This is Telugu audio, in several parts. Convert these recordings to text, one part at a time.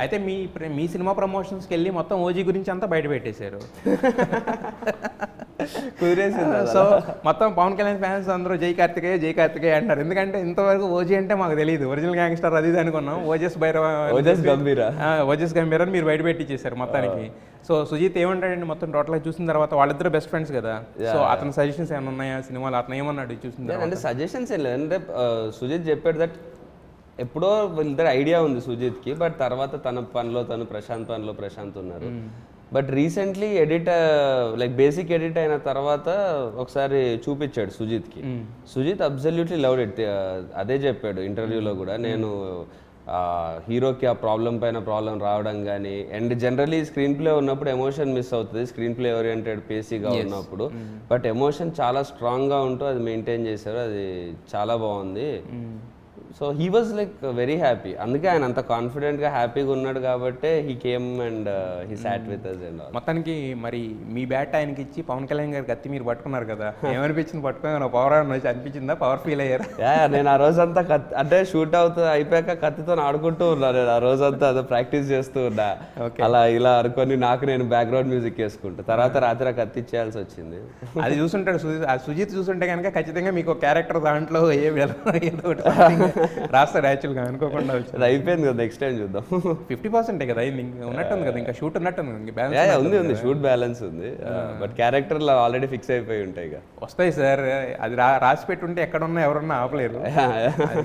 అయితే మీ సినిమా ప్రమోషన్స్కి వెళ్ళి మొత్తం ఓజీ గురించి అంతా బయట పెట్టేశారు. కుదిరేసింది. సో మొత్తం పవన్ కళ్యాణ్ ఫ్యాన్స్ అందరూ జై కార్తికేయ అంటారు. ఎందుకంటే ఇంతవరకు ఓజీ అంటే మాకు తెలియదు, ఒరిజినల్ గ్యాంగ్స్టర్ అది అనుకున్నాం. ఓజస్ గంభీర అని మీరు బయట పెట్టించేశారు మొత్తానికి. సో సుజిత్ ఏమంటాడండి మొత్తం టోటల్గా చూసిన తర్వాత? వాళ్ళిద్దరు బెస్ట్ ఫ్రెండ్స్ కదా, సో అతని సజెషన్స్ ఏమైనా ఉన్నాయా సినిమాలో? అతను ఏమన్నాడు చూసిన తర్వాత? అంటే సజెషన్స్ ఏం లేదు, అంటే సుజిత్ చెప్పాడు దట్ ఎప్పుడో వీళ్ళిద్దరు ఐడియా ఉంది సుజిత్కి, బట్ తర్వాత తన పనిలో తను, ప్రశాంత్ పనిలో ప్రశాంత్ ఉన్నారు. But recently edit like basic edit అయిన తర్వాత ఒకసారి చూపించాడు సుజిత్కి. Sujith absolutely loved it. అదే చెప్పాడు ఇంటర్వ్యూలో కూడా, నేను హీరోకి ఆ ప్రాబ్లం పైన ప్రాబ్లం రావడం కానీ, అండ్ జనరలీ స్క్రీన్ ప్లే ఉన్నప్పుడు ఎమోషన్ మిస్ అవుతుంది స్క్రీన్ ప్లే ఓరియంటెడ్ పేసీగా ఉన్నప్పుడు, బట్ ఎమోషన్ చాలా స్ట్రాంగ్గా ఉంటూ అది మెయింటైన్ చేశారు, అది చాలా బాగుంది. So he was like very happy, అందుకే ఆయన అంత కాన్ఫిడెంట్గా హ్యాపీగా ఉన్నాడు కాబట్టి he came and he sat with us and all. మొత్తానికి మరి మీ బ్యాట్ ఆయనకి ఇచ్చి పవన్ కళ్యాణ్ గారికి కత్తి మీరు పట్టుకున్నారు కదా, ఏమనిపించింది? పట్టుకుని పవర్ అనిపించిందా? పవర్ ఫీల్ అయ్యారు? నేను ఆ రోజంతా అంటే షూట్ అవుతుంది అయిపోయాక కత్తితో ఆడుకుంటూ ఉన్నా, నేను ఆ రోజంతా అదే ప్రాక్టీస్ చేస్తూ ఉన్నా, అలా ఇలా అనుకొని నాకు నేను బ్యాక్గ్రౌండ్ మ్యూజిక్ వేసుకుంటా. తర్వాత రాత్రి కత్తి ఇచ్చేయాల్సి వచ్చింది. అది చూసుంటాడు సుజిత్ చూసుంటే కనుక ఖచ్చితంగా మీకు క్యారెక్టర్ దాంట్లో ఏదో రాస్తాడు యాక్చువల్గా అనుకోకుండా. అది అయిపోయింది కదా, నెక్స్ట్ టైం చూద్దాం. 50% కదా ఉన్నట్టుంది కదా, ఇంకా షూట్ ఉన్నట్టుంది, ఉంది షూట్ బ్యాలెన్స్ ఉంది, బట్ క్యారెక్టర్లు ఆల్రెడీ ఫిక్స్ అయిపోయి ఉంటాయి కదా. వస్తాయి సార్, అది రాసి పెట్టుంటే ఎక్కడున్నా ఎవరన్నా ఆపలేరు.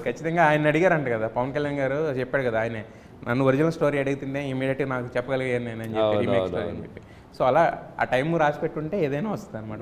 ఖచ్చితంగా ఆయన అడిగారంట కదా పవన్ కళ్యాణ్ గారు, చెప్పాడు కదా ఆయనే, నన్ను ఒరిజినల్ స్టోరీ అడిగితే ఇమీడియట్గా నాకు చెప్పగలిగాను నేను అని చెప్పి, రీమేక్ స్టోరీ అని చెప్పి. సో అలా ఆ టైం రాసి పెట్టుంటే ఏదైనా వస్తుంది అనమాట.